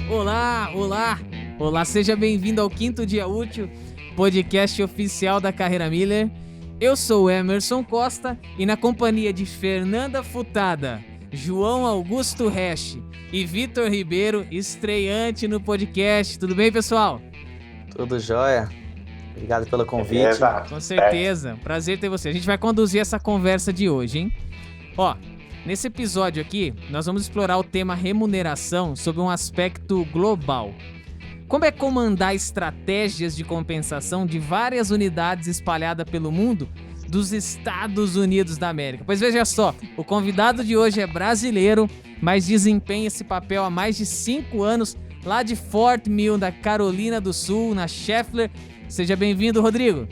Olá, olá, olá, seja bem-vindo ao Quinto Dia Útil, podcast oficial da Carreira Miller. Eu sou o Emerson Costa e na companhia de Fernanda Futada, João Augusto Resch e Vitor Ribeiro, estreante no podcast. Tudo bem, pessoal? Tudo jóia. Obrigado pelo convite. Beleza. Com certeza, prazer ter você. A gente vai conduzir essa conversa de hoje, hein? Ó, nesse episódio aqui, nós vamos explorar o tema remuneração sob um aspecto global. Como é comandar estratégias de compensação de várias unidades espalhadas pelo mundo dos Estados Unidos da América? Pois veja só, o convidado de hoje é brasileiro, mas desempenha esse papel há mais de 5 anos lá de Fort Mill, da Carolina do Sul, na Schaeffler. Seja bem-vindo, Rodrigo.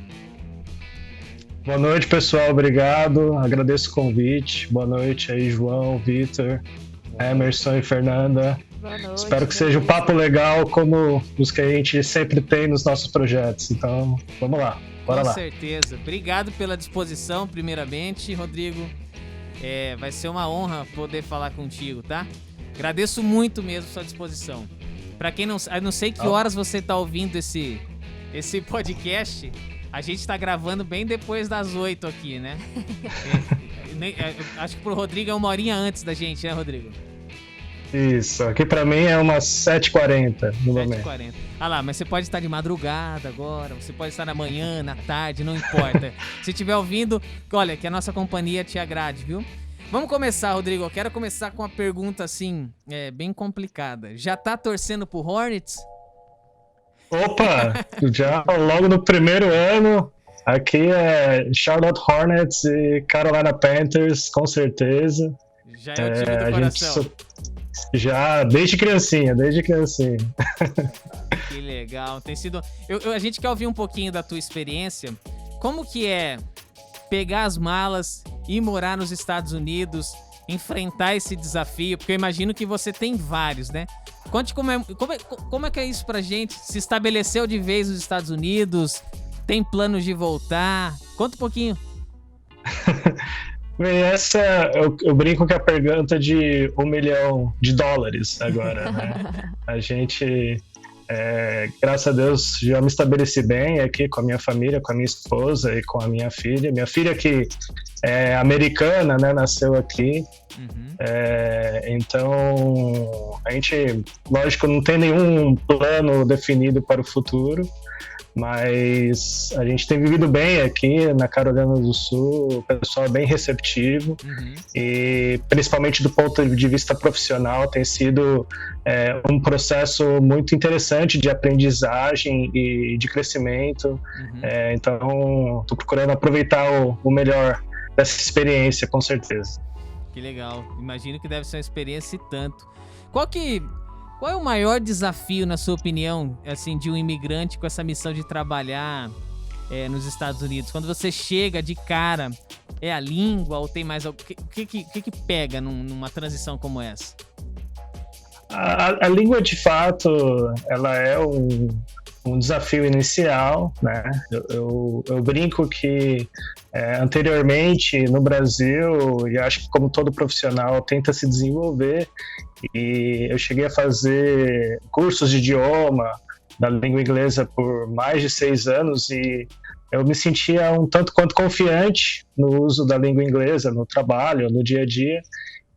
Boa noite, pessoal. Obrigado. Agradeço o convite. Boa noite aí, João, Vitor, Emerson e Fernanda. Boa noite. Espero que seja um papo legal como os que a gente sempre tem nos nossos projetos. Então, vamos lá. Bora lá. Com certeza. Obrigado pela disposição, primeiramente, Rodrigo. Vai ser uma honra poder falar contigo, tá? Agradeço muito mesmo a sua disposição. Pra quem não sei que horas você tá ouvindo esse podcast, a gente tá gravando bem depois das 8 aqui, né? Acho que pro Rodrigo é uma horinha antes da gente, né, Rodrigo? Isso. Aqui pra mim é umas 7h40 no momento. 7h40. Ah lá, mas você pode estar de madrugada agora, você pode estar na manhã, na tarde, não importa. Se estiver ouvindo, olha, que a nossa companhia te agrade, viu? Vamos começar, Rodrigo. Eu quero começar com uma pergunta, assim, bem complicada. Já tá torcendo pro Hornets? Opa! Já logo no primeiro ano, aqui é Charlotte Hornets e Carolina Panthers, com certeza. Já é o time do coração. Já, desde criancinha. Que legal. Tem sido... a gente quer ouvir um pouquinho da tua experiência. Como que é pegar as malas, ir morar nos Estados Unidos, enfrentar esse desafio? Porque eu imagino que você tem vários, né? Conte como é que é isso pra gente? Se estabeleceu de vez nos Estados Unidos? Tem planos de voltar? Conta um pouquinho. Bem, eu brinco que é a pergunta de $1 milhão agora, né? A gente, graças a Deus, já me estabeleci bem aqui com a minha família, com a minha esposa e com a minha filha. Minha filha que é americana, né? Nasceu aqui. Uhum. Então, a gente, lógico, não tem nenhum plano definido para o futuro, mas a gente tem vivido bem aqui na Carolina do Sul, o pessoal é bem receptivo. Uhum. E principalmente do ponto de vista profissional tem sido um processo muito interessante de aprendizagem e de crescimento. Uhum. Então estou procurando aproveitar o melhor dessa experiência, com certeza. Que legal, imagino que deve ser uma experiência e tanto. Qual é o maior desafio, na sua opinião, assim, de um imigrante com essa missão de trabalhar nos Estados Unidos? Quando você chega de cara, é a língua ou tem mais algo? O que pega numa transição como essa? A língua, de fato, ela é um desafio inicial, né? Eu brinco que anteriormente no Brasil, e acho que como todo profissional tenta se desenvolver, e eu cheguei a fazer cursos de idioma da língua inglesa por mais de 6 anos e eu me sentia um tanto quanto confiante no uso da língua inglesa no trabalho, no dia a dia.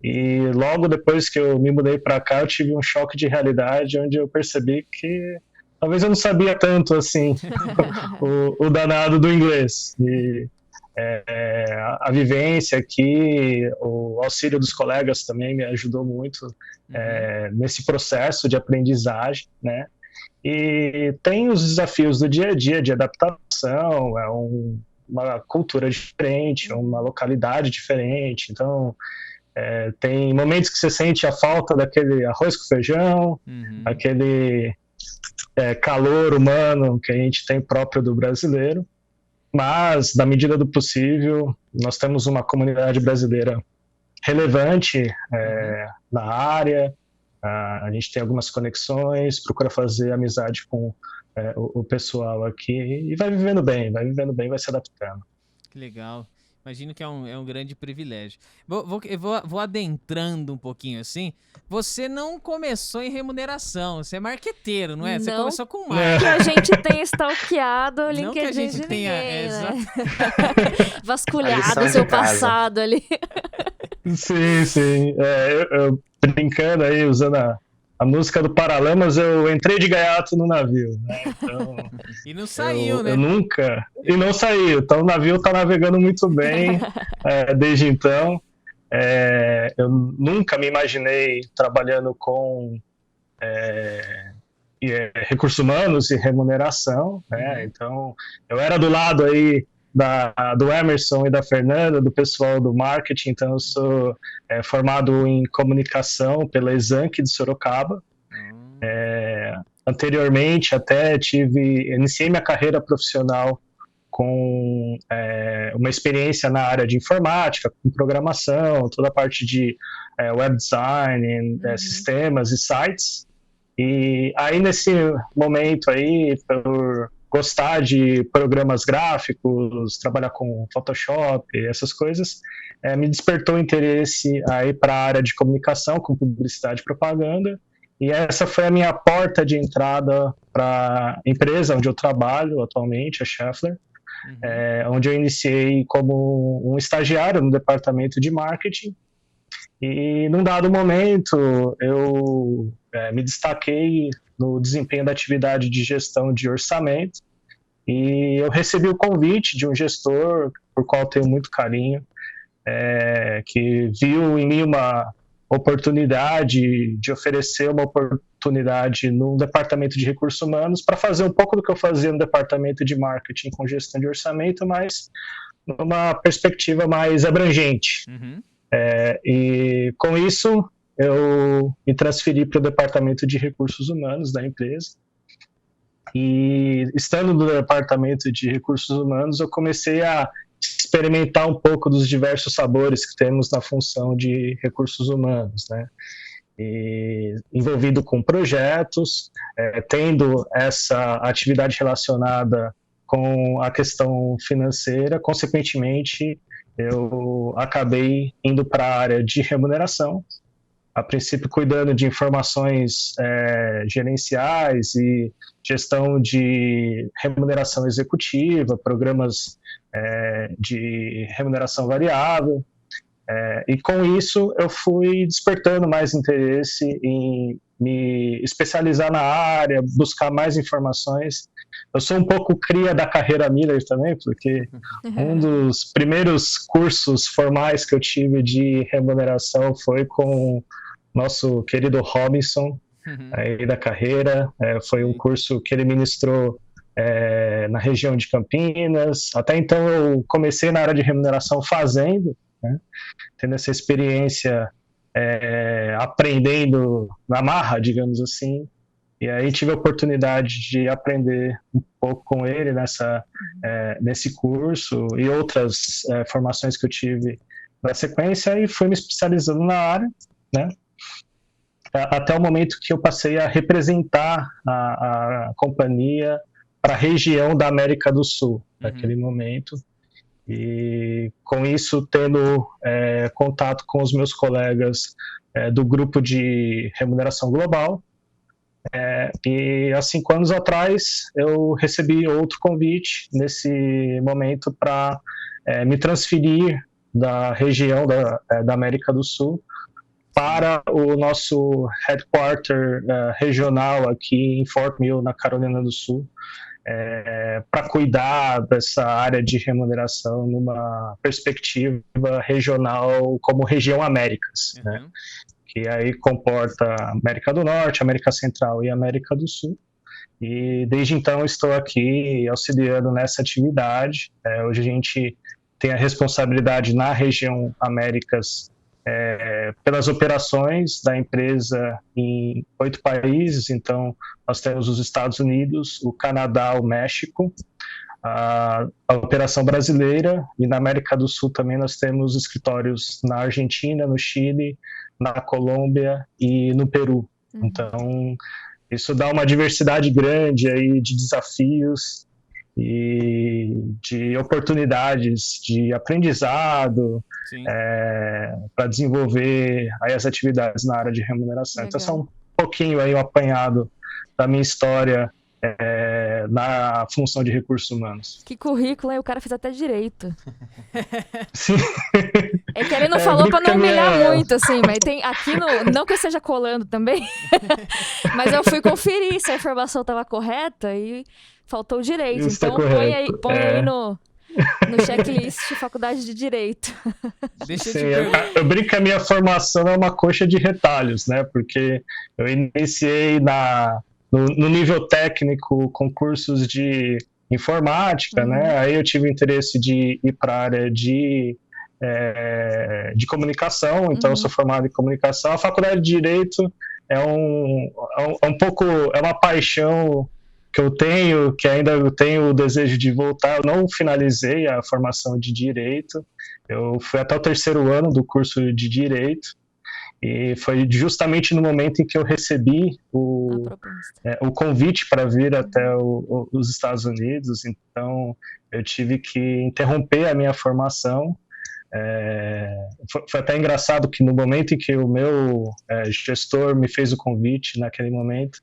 E logo depois que eu me mudei para cá, eu tive um choque de realidade onde eu percebi que talvez eu não sabia tanto assim o danado do inglês. E a vivência aqui, o auxílio dos colegas também me ajudou muito nesse processo de aprendizagem, né? E tem os desafios do dia a dia de adaptação, uma cultura diferente, uma localidade diferente, então tem momentos que você sente a falta daquele arroz com feijão, aquele calor humano que a gente tem próprio do brasileiro, mas na medida do possível nós temos uma comunidade brasileira relevante na área, a gente tem algumas conexões, procura fazer amizade com o pessoal aqui e vai vivendo bem, vai se adaptando. Que legal. Imagino que é um grande privilégio. Vou adentrando um pouquinho assim. Você não começou em remuneração, você é marqueteiro, não é? Você Não começou com que marketing. a gente tenha stalkeado o Não que a LinkedIn gente de tenha, ninguém, né? A Vasculhado lição o seu de casa. passado ali. Sim. Eu brincando aí, usando a música do Paralamas, eu entrei de gaiato no navio, né? Então, E não saiu, né? eu nunca... E não saiu. Então o navio tá navegando muito bem desde então. Eu nunca me imaginei trabalhando com recursos humanos e remuneração, né? Então, eu era do lado aí do Emerson e da Fernanda, do pessoal do marketing. Então, eu sou formado em comunicação pela Exanc de Sorocaba. Anteriormente, até iniciei minha carreira profissional com uma experiência na área de informática, com programação, toda a parte de web design, sistemas e sites. E aí, nesse momento aí, por gostar de programas gráficos, trabalhar com Photoshop, essas coisas, me despertou interesse aí para a área de comunicação, com publicidade e propaganda. E essa foi a minha porta de entrada para a empresa onde eu trabalho atualmente, a Schaeffler, onde eu iniciei como um estagiário no departamento de marketing. E num dado momento eu me destaquei no desempenho da atividade de gestão de orçamento, e eu recebi o convite de um gestor por qual eu tenho muito carinho, que viu em mim uma oportunidade de oferecer uma oportunidade no departamento de recursos humanos para fazer um pouco do que eu fazia no departamento de marketing com gestão de orçamento, mas numa perspectiva mais abrangente. E com isso eu me transferi para o departamento de recursos humanos da empresa, e estando no departamento de recursos humanos eu comecei a experimentar um pouco dos diversos sabores que temos na função de recursos humanos, né? E envolvido com projetos, tendo essa atividade relacionada com a questão financeira. Consequentemente, eu acabei indo para a área de remuneração, a princípio cuidando de informações gerenciais e gestão de remuneração executiva, programas de remuneração variável. E com isso eu fui despertando mais interesse em me especializar na área, buscar mais informações. Eu sou um pouco cria da carreira Miller também, porque um dos primeiros cursos formais que eu tive de remuneração foi com o nosso querido Robinson, aí da carreira. Foi um curso que ele ministrou na região de Campinas. Até então eu comecei na área de remuneração fazendo, né, tendo essa experiência aprendendo na marra, digamos assim. E aí tive a oportunidade de aprender um pouco com ele nesse curso e outras formações que eu tive na sequência, e fui me especializando na área, né, até o momento que eu passei a representar a companhia para a região da América do Sul, naquele momento. E com isso tendo contato com os meus colegas do grupo de remuneração global. E há 5 anos atrás eu recebi outro convite nesse momento para me transferir da região da América do Sul para o nosso headquarter regional aqui em Fort Mill, na Carolina do Sul, para cuidar dessa área de remuneração numa perspectiva regional como região Américas, né? Que aí comporta América do Norte, América Central e América do Sul. E desde então estou aqui auxiliando nessa atividade. Hoje a gente tem a responsabilidade na região Américas pelas operações da empresa em 8 países. Então nós temos os Estados Unidos, o Canadá, o México, a operação brasileira, e na América do Sul também nós temos escritórios na Argentina, no Chile, na Colômbia e no Peru. Então isso dá uma diversidade grande aí de desafios, e de oportunidades de aprendizado para desenvolver aí as atividades na área de remuneração. Legal. Então, são um pouquinho aí o apanhado da minha história na função de recursos humanos. Que currículo, hein? O cara fez até direito. Sim. É que ele não falou pra não humilhar muito, assim, mas tem aqui no... Não que eu esteja colando também, mas eu fui conferir se a informação estava correta e faltou o direito. Isso Então tá correto. põe aí no checklist de faculdade de Direito. Deixa eu Sim, te perguntar. eu brinco que a minha formação é uma coxa de retalhos, né? Porque eu iniciei no nível técnico com cursos de informática, né? Aí eu tive interesse de ir para a área de comunicação, então eu sou formado em comunicação. A faculdade de Direito é uma paixão que eu tenho, que ainda eu tenho o desejo de voltar. Eu não finalizei a formação de Direito, eu fui até o 3º ano do curso de Direito, e foi justamente no momento em que eu recebi o convite para vir até os Estados Unidos. Então eu tive que interromper a minha formação. Foi até engraçado que no momento em que o meu gestor me fez o convite, naquele momento,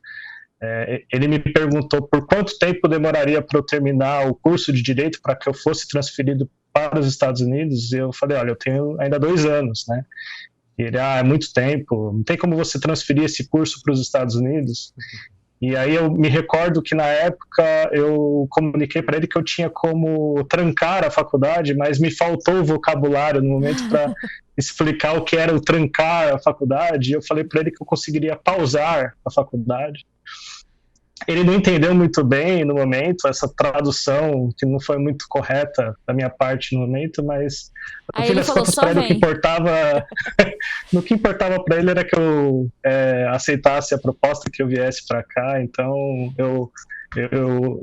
ele me perguntou por quanto tempo demoraria para eu terminar o curso de Direito para que eu fosse transferido para os Estados Unidos, e eu falei, olha, eu tenho ainda 2 anos, né? E ele, é muito tempo, não tem como você transferir esse curso para os Estados Unidos? E aí eu me recordo que na época eu comuniquei para ele que eu tinha como trancar a faculdade, mas me faltou o vocabulário no momento para explicar o que era o trancar a faculdade. Eu falei para ele que eu conseguiria pausar a faculdade. Ele não entendeu muito bem no momento, essa tradução que não foi muito correta da minha parte no momento, mas no fim das contas, para ele, o que importava para ele era que eu aceitasse a proposta, que eu viesse para cá. Então eu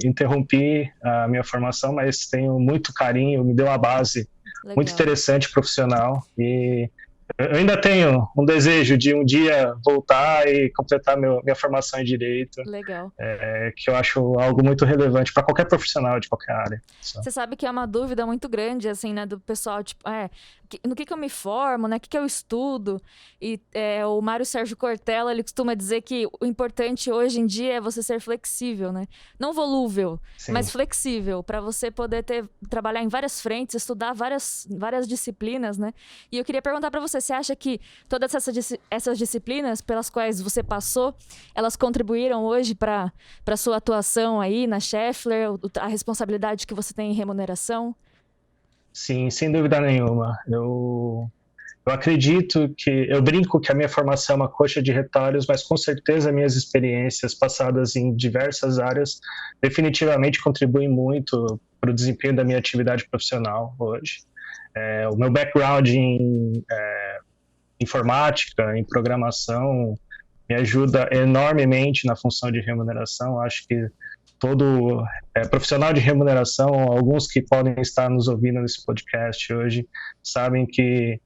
interrompi a minha formação, mas tenho muito carinho, me deu uma base muito interessante, profissional, e eu ainda tenho um desejo de um dia voltar e completar minha formação em Direito. Legal. Que eu acho algo muito relevante para qualquer profissional de qualquer área. Você sabe que é uma dúvida muito grande, assim, né, do pessoal, tipo, no que eu me formo, né, o que eu estudo? E o Mário Sérgio Cortella, ele costuma dizer que o importante hoje em dia é você ser flexível, né? Não volúvel, Sim, mas flexível, para você poder trabalhar em várias frentes, estudar várias disciplinas, né? E eu queria perguntar para você, você acha que todas essas disciplinas pelas quais você passou, elas contribuíram hoje para a sua atuação aí na Schaeffler, a responsabilidade que você tem em remuneração? Sim, sem dúvida nenhuma. Eu acredito eu brinco que a minha formação é uma coxa de retalhos, mas com certeza minhas experiências passadas em diversas áreas definitivamente contribuem muito para o desempenho da minha atividade profissional hoje. O meu background em informática, em programação, me ajuda enormemente na função de remuneração. Acho que todo profissional de remuneração, alguns que podem estar nos ouvindo nesse podcast hoje, sabem que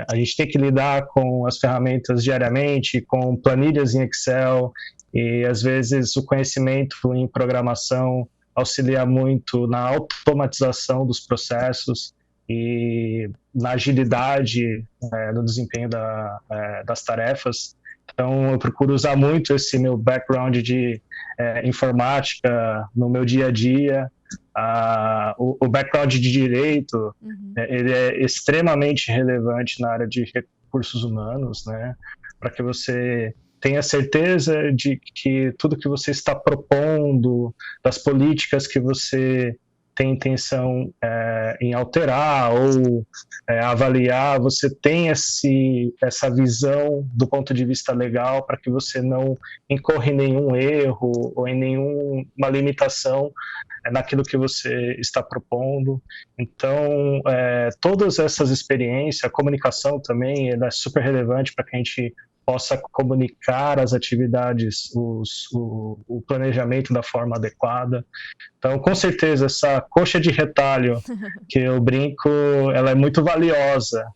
a gente tem que lidar com as ferramentas diariamente, com planilhas em Excel, e às vezes o conhecimento em programação auxilia muito na automatização dos processos e na agilidade no desempenho das tarefas. Então, eu procuro usar muito esse meu background de informática no meu dia a dia. O background de Direito, ele é extremamente relevante na área de recursos humanos, né? Para que você tenha certeza de que tudo que você está propondo, das políticas que você tem intenção em alterar ou avaliar, você tem essa visão do ponto de vista legal para que você não incorra em nenhum erro ou em nenhuma limitação naquilo que você está propondo. Então, todas essas experiências, a comunicação também, ela é super relevante para que a gente possa comunicar as atividades, o planejamento da forma adequada. Então, com certeza, essa coxa de retalho que eu brinco, ela é muito valiosa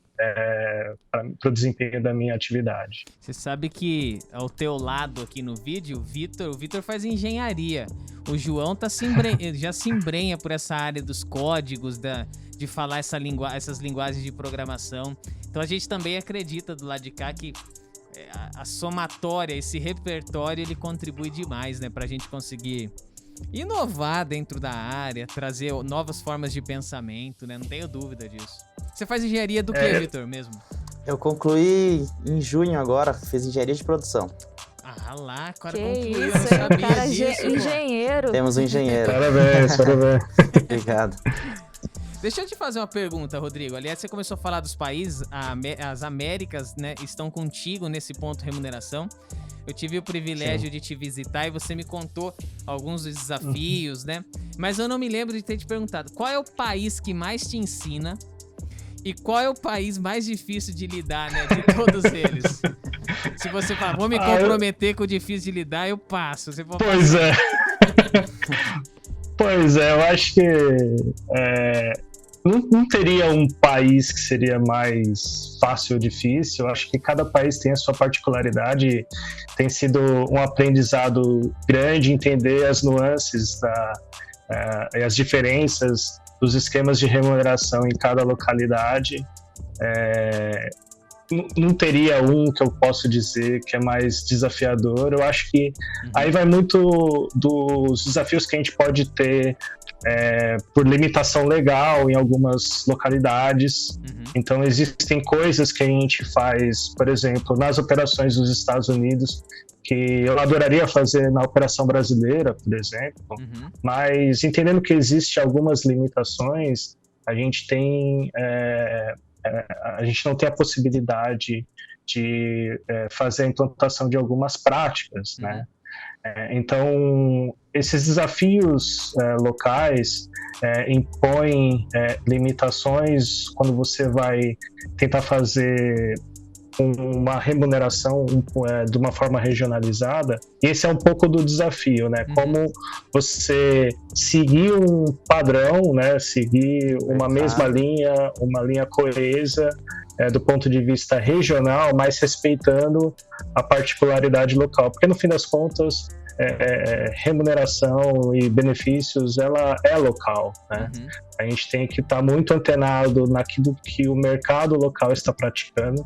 para o desempenho da minha atividade. Você sabe que ao teu lado aqui no vídeo, o Vitor faz engenharia. O João já se embrenha por essa área dos códigos, de falar essas linguagens de programação. Então a gente também acredita do lado de cá que a somatória, esse repertório, ele contribui demais, né, pra gente conseguir inovar dentro da área, trazer novas formas de pensamento, né? Não tenho dúvida disso. Você faz engenharia do que, Vitor, mesmo? Eu concluí em junho agora, fiz engenharia de produção. Ah lá, cara, Que concluiu, isso, eu não é um sabia cara disso, pô. engenheiro. Temos um engenheiro. Parabéns. Obrigado. Deixa eu te fazer uma pergunta, Rodrigo. Aliás, você começou a falar dos países, as Américas, né, estão contigo nesse ponto remuneração. Eu tive o privilégio de te visitar e você me contou alguns dos desafios, né? Mas eu não me lembro de ter te perguntado qual é o país que mais te ensina e qual é o país mais difícil de lidar, né? De todos eles. Se você falar, vou me comprometer com o difícil de lidar, eu passo. Você Pois é. Pois é, eu acho que não teria um país que seria mais fácil ou difícil. Eu acho que cada país tem a sua particularidade. Tem sido um aprendizado grande entender as nuances e as diferenças dos esquemas de remuneração em cada localidade. Não teria um que eu posso dizer que é mais desafiador. Eu acho que aí vai muito dos desafios que a gente pode ter por limitação legal em algumas localidades. Então existem coisas que a gente faz, por exemplo, nas operações dos Estados Unidos, que eu adoraria fazer na operação brasileira, por exemplo, mas entendendo que existem algumas limitações, a gente não tem a possibilidade de fazer a implantação de algumas práticas, né? Então, esses desafios locais impõem limitações quando você vai tentar fazer uma remuneração de uma forma regionalizada. E esse é um pouco do desafio, né? Como você seguir um padrão, né? Seguir uma mesma linha, uma linha coesa do ponto de vista regional, mas respeitando a particularidade local. Porque no fim das contas, remuneração e benefícios, ela é local, né? A gente tem que estar muito antenado naquilo que o mercado local está praticando,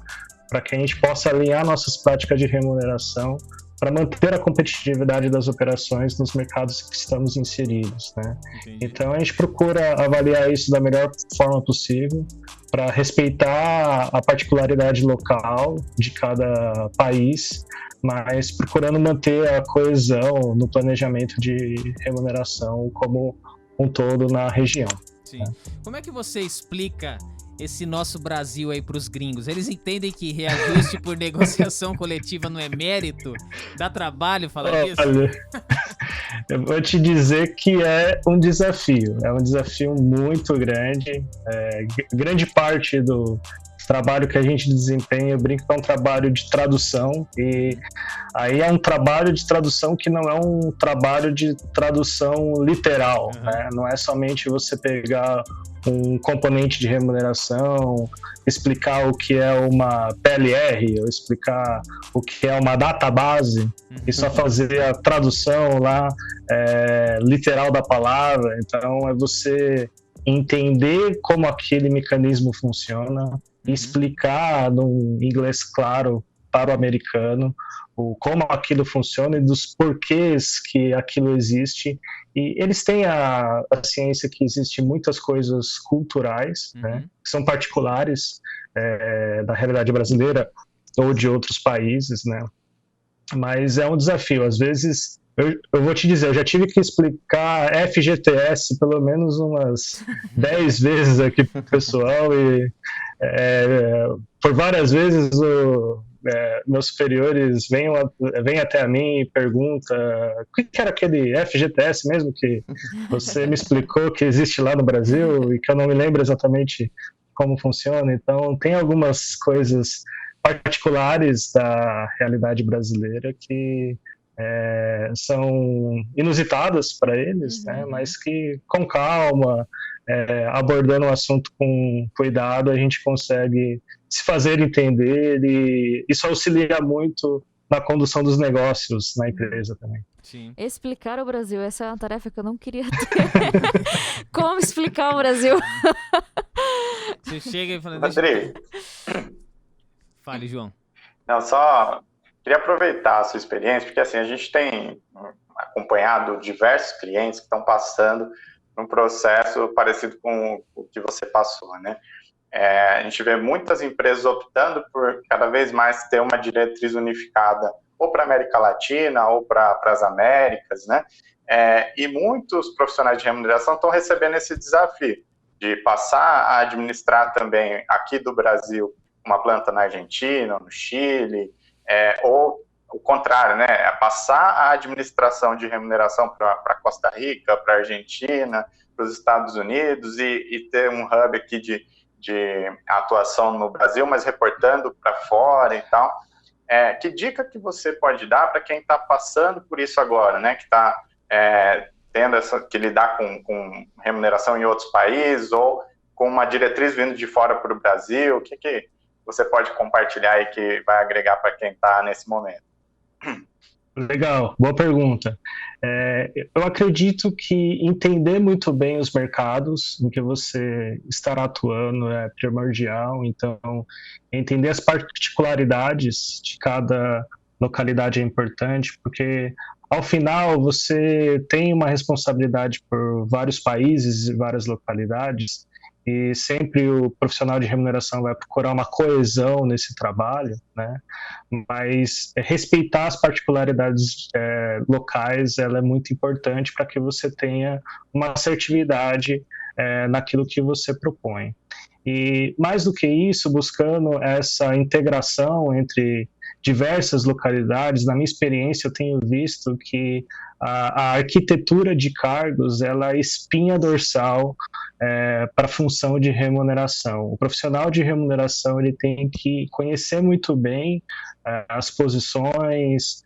para que a gente possa alinhar nossas práticas de remuneração para manter a competitividade das operações nos mercados que estamos inseridos, né? Então a gente procura avaliar isso da melhor forma possível para respeitar a particularidade local de cada país, mas procurando manter a coesão no planejamento de remuneração como um todo na região. Sim. Como é que você explica esse nosso Brasil aí pros gringos? Eles entendem que reajuste por negociação coletiva não é mérito? Dá trabalho falar isso? Olha, eu vou te dizer que é um desafio muito grande. Grande parte do trabalho que a gente desempenha, eu brinco que é um trabalho de tradução, e aí é um trabalho de tradução que não é um trabalho de tradução literal, né? Não é somente você pegar um componente de remuneração, explicar o que é uma PLR, ou explicar o que é uma database, e só fazer a tradução lá literal da palavra. Então é você entender como aquele mecanismo funciona, e explicar num inglês claro para o americano como aquilo funciona e dos porquês que aquilo existe. E eles têm a ciência que existem muitas coisas culturais, né, que são particulares da realidade brasileira ou de outros países, né? Mas é um desafio. Às vezes, eu vou te dizer, eu já tive que explicar FGTS pelo menos umas 10 vezes aqui para o pessoal, e por várias vezes meus superiores vêm até a mim e perguntam o que era aquele FGTS mesmo que você me explicou que existe lá no Brasil e que eu não me lembro exatamente como funciona. Então, tem algumas coisas particulares da realidade brasileira que são inusitadas para eles, né? Mas que com calma, abordando o assunto com cuidado, a gente consegue se fazer entender, e isso auxilia muito na condução dos negócios na empresa também. Sim. Explicar o Brasil, essa é uma tarefa que eu não queria ter. Como explicar o Brasil? Você chega e fala... Andrei, Fale, João. não, só queria aproveitar a sua experiência, porque assim, a gente tem acompanhado diversos clientes que estão passando um processo parecido com o que você passou, né? A gente vê muitas empresas optando por cada vez mais ter uma diretriz unificada ou para a América Latina ou para as Américas, né? E muitos profissionais de remuneração estão recebendo esse desafio de passar a administrar também aqui do Brasil uma planta na Argentina, no Chile, ou o contrário, né? Passar a administração de remuneração para Costa Rica, para a Argentina, para os Estados Unidos e ter um hub aqui de atuação no Brasil, mas reportando para fora e tal. Que dica que você pode dar para quem está passando por isso agora, né? Que está tendo que lidar com remuneração em outros países ou com uma diretriz vindo de fora para o Brasil? O que você pode compartilhar aí que vai agregar para quem está nesse momento? Legal, boa pergunta. Eu acredito que entender muito bem os mercados em que você estará atuando é primordial, então entender as particularidades de cada localidade é importante, porque ao final você tem uma responsabilidade por vários países e várias localidades, e sempre o profissional de remuneração vai procurar uma coesão nesse trabalho, né? Mas respeitar as particularidades locais, ela é muito importante para que você tenha uma assertividade naquilo que você propõe. E mais do que isso, buscando essa integração entre diversas localidades, na minha experiência eu tenho visto que a arquitetura de cargos ela é espinha dorsal para a função de remuneração. O profissional de remuneração ele tem que conhecer muito bem as posições,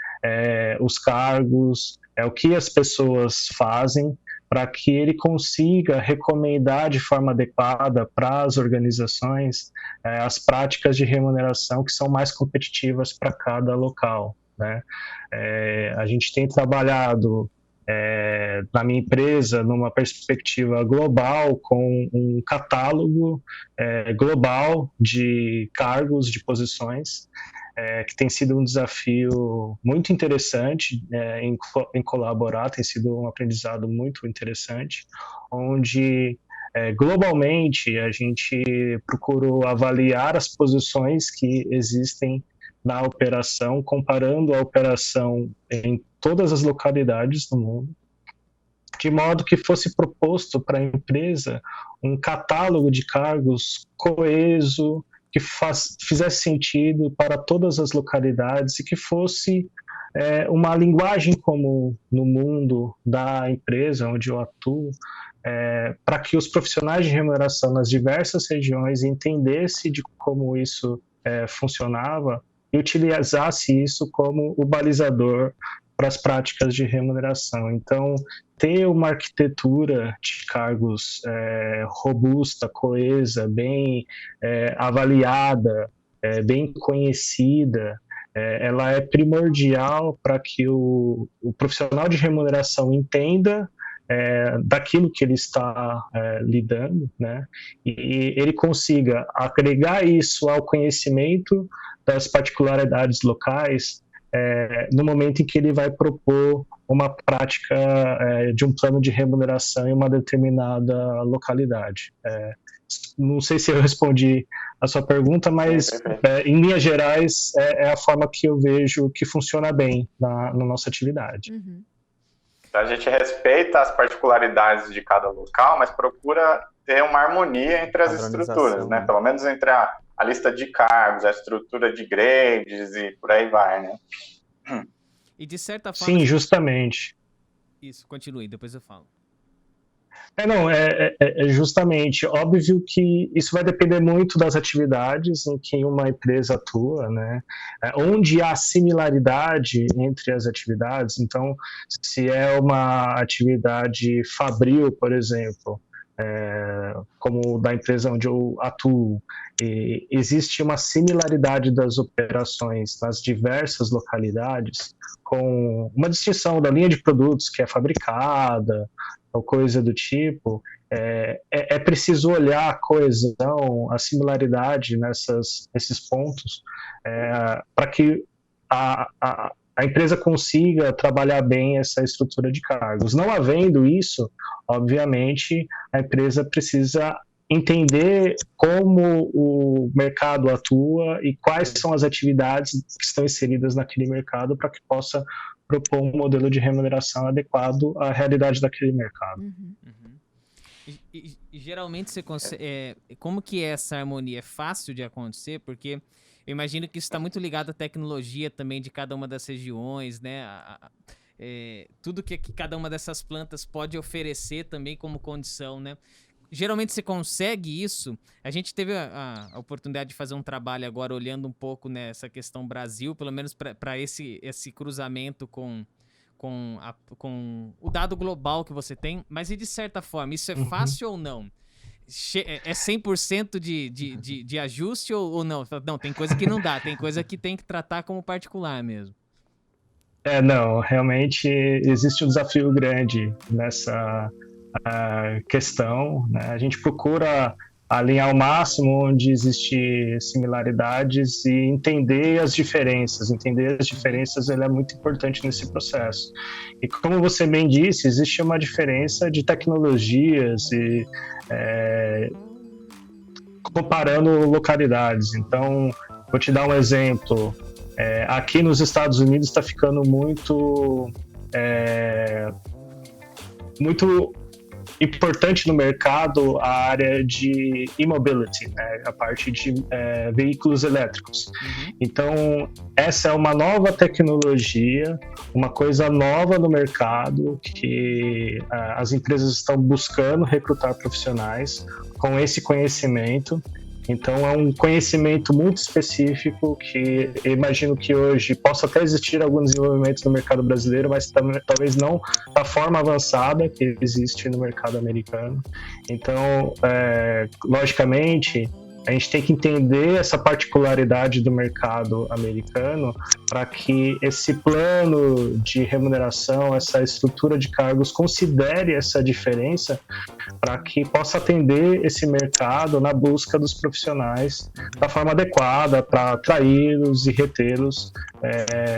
os cargos, o que as pessoas fazem, para que ele consiga recomendar de forma adequada para as organizações as práticas de remuneração que são mais competitivas para cada local, né? A gente tem trabalhado na minha empresa numa perspectiva global com um catálogo global de cargos, de posições, que tem sido um desafio muito interessante em colaborar, tem sido um aprendizado muito interessante, onde globalmente a gente procurou avaliar as posições que existem na operação, comparando a operação em todas as localidades do mundo, de modo que fosse proposto para a empresa um catálogo de cargos coeso, que fizesse sentido para todas as localidades e que fosse uma linguagem comum no mundo da empresa onde eu atuo, para que os profissionais de remuneração nas diversas regiões entendessem de como isso funcionava e utilizasse isso como o balizador para as práticas de remuneração. Então, ter uma arquitetura de cargos robusta, coesa, bem avaliada, bem conhecida, ela é primordial para que o profissional de remuneração entenda daquilo que ele está lidando, né? E ele consiga agregar isso ao conhecimento das particularidades locais no momento em que ele vai propor uma prática de um plano de remuneração em uma determinada localidade. Não sei se eu respondi a sua pergunta, mas em linhas gerais é a forma que eu vejo que funciona bem na nossa atividade. Uhum. A gente respeita as particularidades de cada local, mas procura ter uma harmonia entre as estruturas, né? Pelo menos entre a lista de cargos, a estrutura de grades e por aí vai, né? E de certa forma... Sim, justamente. Isso, continue, depois eu falo. Justamente. Óbvio que isso vai depender muito das atividades em que uma empresa atua, né? Onde há similaridade entre as atividades, então, se é uma atividade fabril, por exemplo, como da empresa onde eu atuo, existe uma similaridade das operações nas diversas localidades, com uma distinção da linha de produtos que é fabricada, ou coisa do tipo. É preciso olhar a coesão, a similaridade nesses pontos, para que a empresa consiga trabalhar bem essa estrutura de cargos. Não havendo isso, obviamente, a empresa precisa entender como o mercado atua e quais são as atividades que estão inseridas naquele mercado para que possa propor um modelo de remuneração adequado à realidade daquele mercado. Uhum. E geralmente você consegue. Como que essa harmonia é fácil de acontecer? Porque eu imagino que isso está muito ligado à tecnologia também de cada uma das regiões, né? Tudo que cada uma dessas plantas pode oferecer também como condição, né? Geralmente você consegue isso. A gente teve a oportunidade de fazer um trabalho agora olhando um pouco nessa questão Brasil, pelo menos para esse cruzamento com o dado global que você tem. Mas e de certa forma, isso é fácil ou não? É 100% de ajuste ou não? Não, tem coisa que não dá, tem coisa que tem que tratar como particular mesmo. Não, realmente existe um desafio grande nessa questão, né? A gente procura alinhar ao máximo onde existem similaridades e entender as diferenças. Entender as diferenças é muito importante nesse processo. E como você bem disse, existe uma diferença de tecnologias e comparando localidades. Então, vou te dar um exemplo. Aqui nos Estados Unidos está ficando muito importante no mercado a área de e-mobility, né? A parte de veículos elétricos. Uhum. Então, essa é uma nova tecnologia, uma coisa nova no mercado que as empresas estão buscando recrutar profissionais com esse conhecimento. Então, é um conhecimento muito específico que eu imagino que hoje possa até existir algum desenvolvimento no mercado brasileiro, mas talvez não da forma avançada que existe no mercado americano. Então, logicamente, a gente tem que entender essa particularidade do mercado americano para que esse plano de remuneração, essa estrutura de cargos considere essa diferença para que possa atender esse mercado na busca dos profissionais da forma adequada para atraí-los e retê-los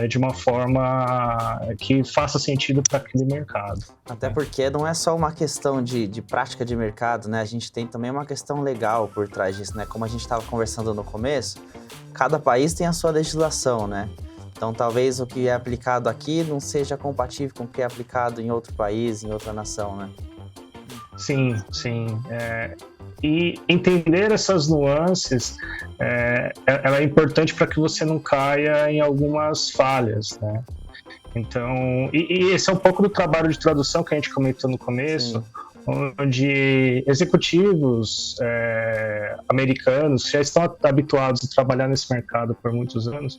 de uma forma que faça sentido para aquele mercado. Até porque não é só uma questão de prática de mercado, né? A gente tem também uma questão legal por trás disso, né? Como a gente estava conversando no começo, cada país tem a sua legislação, né? Então, talvez o que é aplicado aqui não seja compatível com o que é aplicado em outro país, em outra nação, né? Sim. E entender essas nuances ela é importante para que você não caia em algumas falhas, né? Então, e esse é um pouco do trabalho de tradução que a gente comentou no começo. Sim. Onde executivos americanos já estão habituados a trabalhar nesse mercado por muitos anos,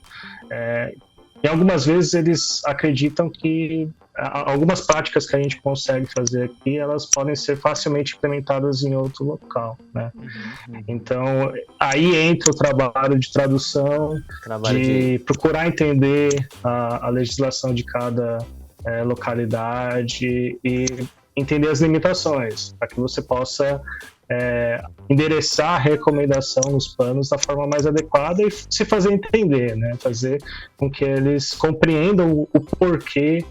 e algumas vezes eles acreditam que algumas práticas que a gente consegue fazer aqui, elas podem ser facilmente implementadas em outro local, né? Uhum. Então, aí entra o trabalho de tradução, de procurar entender a legislação de cada localidade e entender as limitações, para que você possa endereçar a recomendação nos planos da forma mais adequada e se fazer entender, né? Fazer com que eles compreendam o porquê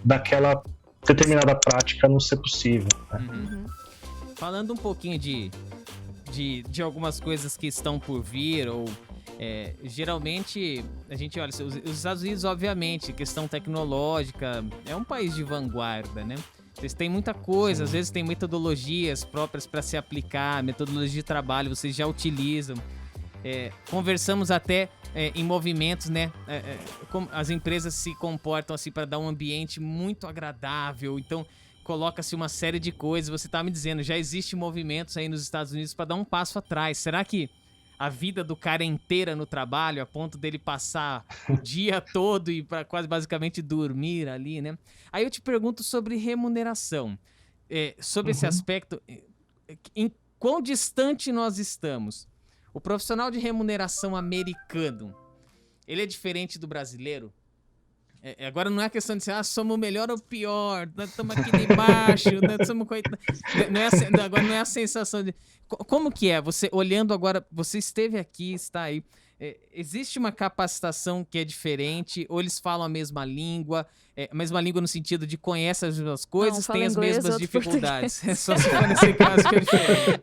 daquela determinada prática não ser possível, né? Uhum. Falando um pouquinho de algumas coisas que estão por vir, ou geralmente a gente olha, os Estados Unidos, obviamente, questão tecnológica, é um país de vanguarda, né? Vocês têm muita coisa, às vezes tem metodologias próprias para se aplicar, metodologia de trabalho, vocês já utilizam. Conversamos até em movimentos, né? Como as empresas se comportam assim para dar um ambiente muito agradável, então coloca-se uma série de coisas. Você está me dizendo, já existe movimentos aí nos Estados Unidos para dar um passo atrás. Será que a vida do cara é inteira no trabalho, a ponto dele passar o dia todo e para quase basicamente dormir ali, né? Aí eu te pergunto sobre remuneração. sobre esse aspecto, em quão distante nós estamos. O profissional de remuneração americano, ele é diferente do brasileiro? Agora não é questão de ser, somos o melhor ou o pior, nós estamos aqui debaixo, nós somos agora não é a sensação de... Como que é? Você, olhando agora, você esteve aqui, está aí, existe uma capacitação que é diferente, ou eles falam a mesma língua no sentido de conhecem as mesmas coisas, Não, têm as inglês, mesmas outro dificuldades? Só se for nesse caso que é diferente.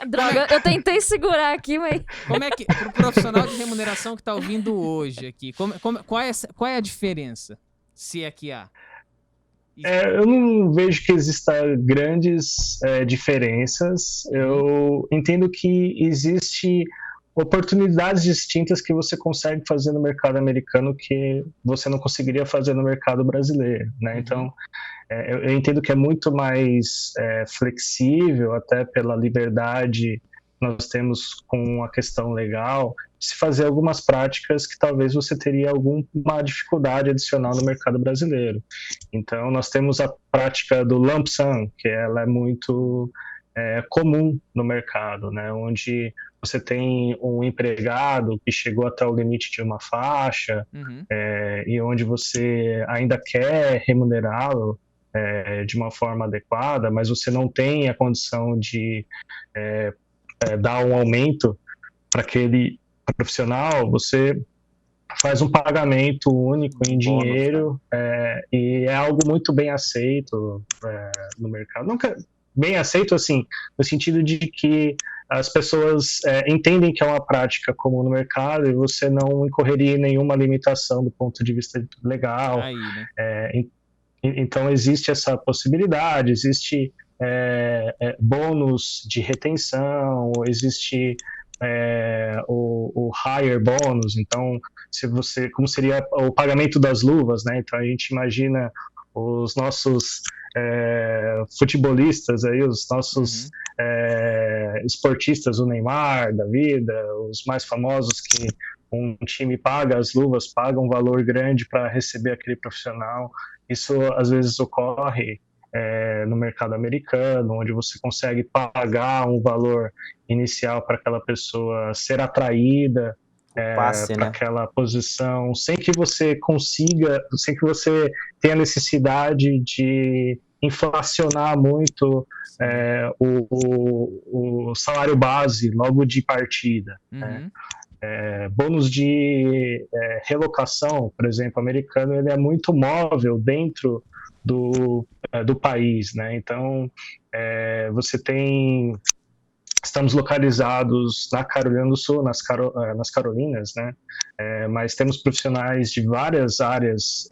Droga, eu tentei segurar aqui, mas... Como é que, pro profissional de remuneração que está ouvindo hoje aqui, qual é a diferença, se é que há? Eu não vejo que exista grandes diferenças. Eu entendo que existe oportunidades distintas que você consegue fazer no mercado americano que você não conseguiria fazer no mercado brasileiro, né? Então, eu entendo que é muito mais flexível, até pela liberdade que nós temos com a questão legal, de se fazer algumas práticas que talvez você teria alguma dificuldade adicional no mercado brasileiro. Então, nós temos a prática do lump sum, que ela é muito comum no mercado, né? Onde você tem um empregado que chegou até o limite de uma faixa, e onde você ainda quer remunerá-lo de uma forma adequada, mas você não tem a condição de dar um aumento para aquele profissional, você faz um pagamento único em dinheiro, e é algo muito bem aceito no mercado. Nunca bem aceito, assim, no sentido de que as pessoas entendem que é uma prática comum no mercado e você não incorreria em nenhuma limitação do ponto de vista legal. Aí, né? Então, existe essa possibilidade, existe bônus de retenção, existe o higher bônus, então, como seria o pagamento das luvas, né? Então, a gente imagina os nossos futebolistas, aí, os nossos esportistas, o Neymar da vida, os mais famosos que um time paga as luvas, paga um valor grande para receber aquele profissional. Isso às vezes ocorre no mercado americano, onde você consegue pagar um valor inicial para aquela pessoa ser atraída para aquela posição, sem que você tenha necessidade de inflacionar muito o salário base logo de partida. Né? Bônus de relocação, por exemplo, americano, ele é muito móvel dentro do país, né? Então, estamos localizados na Carolina do Sul, nas Carolinas, né? Mas temos profissionais de várias áreas,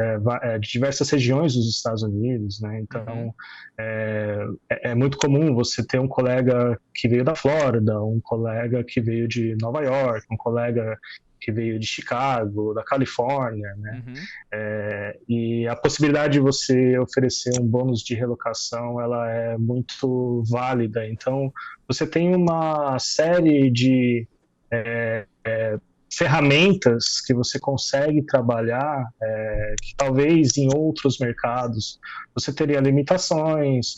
de diversas regiões dos Estados Unidos, né? Então, é muito comum você ter um colega que veio da Flórida, um colega que veio de Nova York, um colega que veio de Chicago, da Califórnia, né? E a possibilidade de você oferecer um bônus de relocação, ela é muito válida. Então, você tem uma série de ferramentas que você consegue trabalhar, que talvez em outros mercados você teria limitações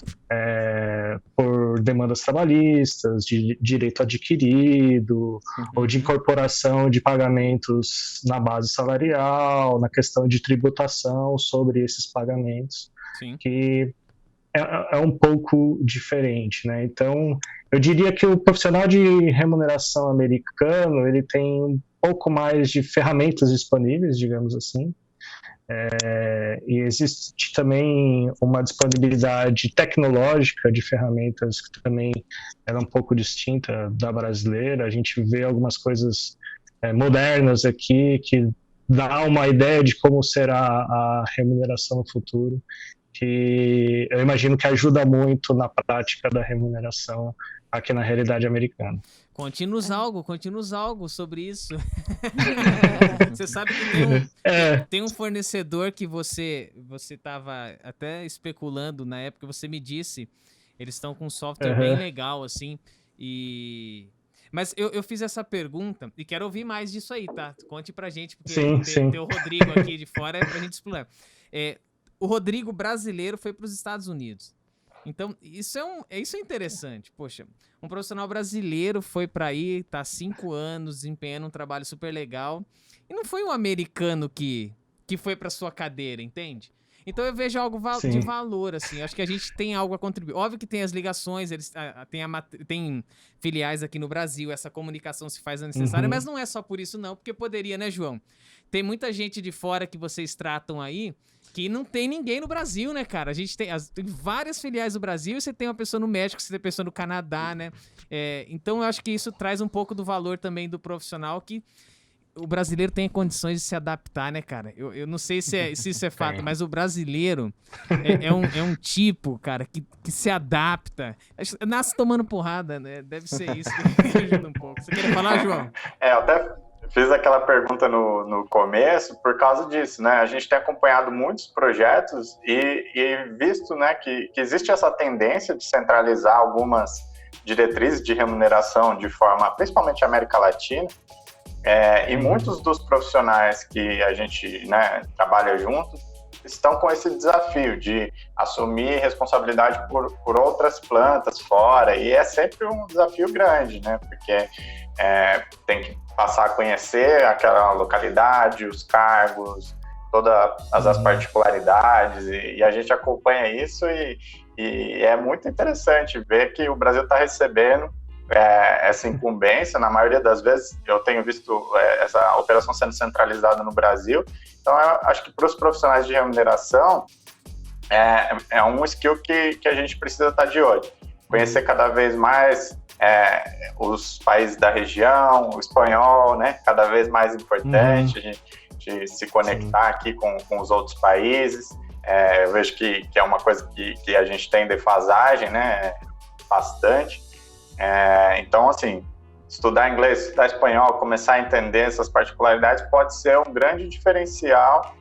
por demandas trabalhistas, de direito adquirido, ou de incorporação de pagamentos na base salarial, na questão de tributação sobre esses pagamentos. Sim. Que é um pouco diferente, né? Então, eu diria que o profissional de remuneração americano, ele tem um pouco mais de ferramentas disponíveis, digamos assim, e existe também uma disponibilidade tecnológica de ferramentas que também é um pouco distinta da brasileira. A gente vê algumas coisas modernas aqui que dá uma ideia de como será a remuneração no futuro, que eu imagino que ajuda muito na prática da remuneração aqui na realidade americana. Conte-nos algo sobre isso. Você sabe que tem um fornecedor que você estava até especulando na época, você me disse, eles estão com um software bem legal, assim, Mas eu fiz essa pergunta e quero ouvir mais disso aí, tá? Conte pra gente, porque tem o Rodrigo aqui de fora, pra gente explorar. O Rodrigo brasileiro foi para os Estados Unidos. Então, isso é interessante. Poxa, um profissional brasileiro foi para aí, tá há 5 anos desempenhando um trabalho super legal, e não foi um americano que foi para sua cadeira, entende? Então eu vejo algo de valor, assim. Acho que a gente tem algo a contribuir. Óbvio que tem as ligações, eles tem filiais aqui no Brasil, essa comunicação se faz necessária, mas não é só por isso não, porque poderia, né, João? Tem muita gente de fora que vocês tratam aí que não tem ninguém no Brasil, né, cara? A gente tem várias filiais do Brasil, e você tem uma pessoa no México, você tem uma pessoa no Canadá, né? Então eu acho que isso traz um pouco do valor também do profissional, que o brasileiro tem condições de se adaptar, né, cara? Eu não sei se isso é fato, mas o brasileiro é um tipo, cara, que se adapta. Nasce tomando porrada, né? Deve ser isso que ajuda um pouco. Você quer falar, João? Eu até fiz aquela pergunta no começo por causa disso, né? A gente tem acompanhado muitos projetos e visto, né, que existe essa tendência de centralizar algumas diretrizes de remuneração de forma, principalmente América Latina, e muitos dos profissionais que a gente, né, trabalha junto estão com esse desafio de assumir responsabilidade por outras plantas fora, e é sempre um desafio grande, né? Porque tem que passar a conhecer aquela localidade, os cargos, todas as particularidades, e a gente acompanha isso, e é muito interessante ver que o Brasil está recebendo essa incumbência. Na maioria das vezes eu tenho visto essa operação sendo centralizada no Brasil. Então eu acho que para os profissionais de remuneração é um skill que a gente precisa estar de olho, conhecer cada vez mais os países da região, o espanhol, né, cada vez mais importante, a gente se conectar aqui com os outros países. Eu vejo que é uma coisa que a gente tem defasagem, né, bastante. Então, assim, estudar inglês, estudar espanhol, começar a entender essas particularidades pode ser um grande diferencial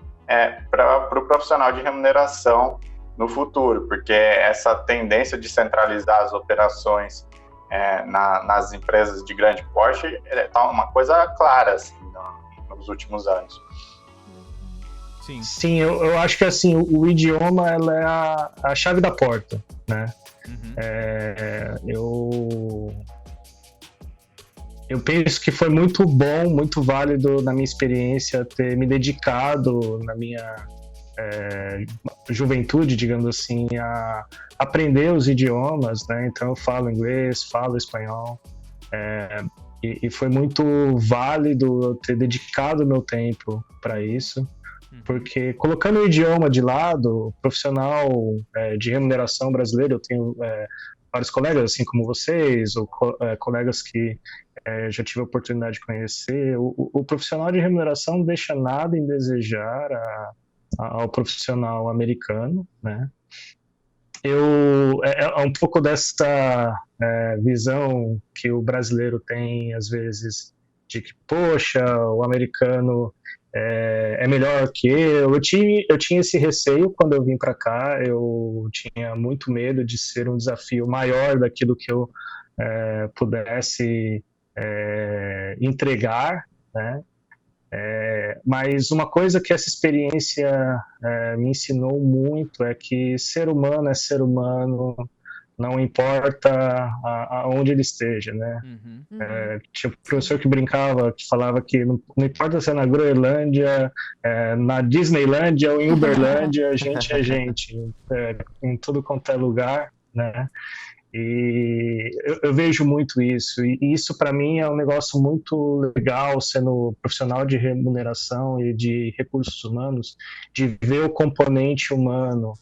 para o profissional de remuneração no futuro, porque essa tendência de centralizar as operações nas empresas de grande porte está uma coisa clara assim, nos últimos anos. Sim, eu acho que assim, o idioma ela é a chave da porta, né? Eu penso que foi muito bom, muito válido na minha experiência ter me dedicado na minha juventude, digamos assim, a aprender os idiomas, né? Então eu falo inglês, falo espanhol, e foi muito válido eu ter dedicado meu tempo para isso. Porque colocando o idioma de lado, profissional de remuneração brasileiro, eu tenho vários colegas, assim como vocês, ou colegas que já tive a oportunidade de conhecer. O profissional de remuneração não deixa nada em desejar ao profissional americano, né? É um pouco dessa visão que o brasileiro tem, às vezes, de que, poxa, o americano é melhor que eu tinha esse receio quando eu vim para cá. Eu tinha muito medo de ser um desafio maior daquilo que eu pudesse entregar, né? Mas uma coisa que essa experiência me ensinou muito é que ser humano é ser humano, não importa aonde ele esteja, né? Tinha um professor que brincava, que falava que não importa se é na Groenlândia, na Disneylândia ou em Uberlândia, a gente é gente, em tudo quanto é lugar, né? E eu vejo muito isso, e isso para mim é um negócio muito legal, sendo profissional de remuneração e de recursos humanos, de ver o componente humano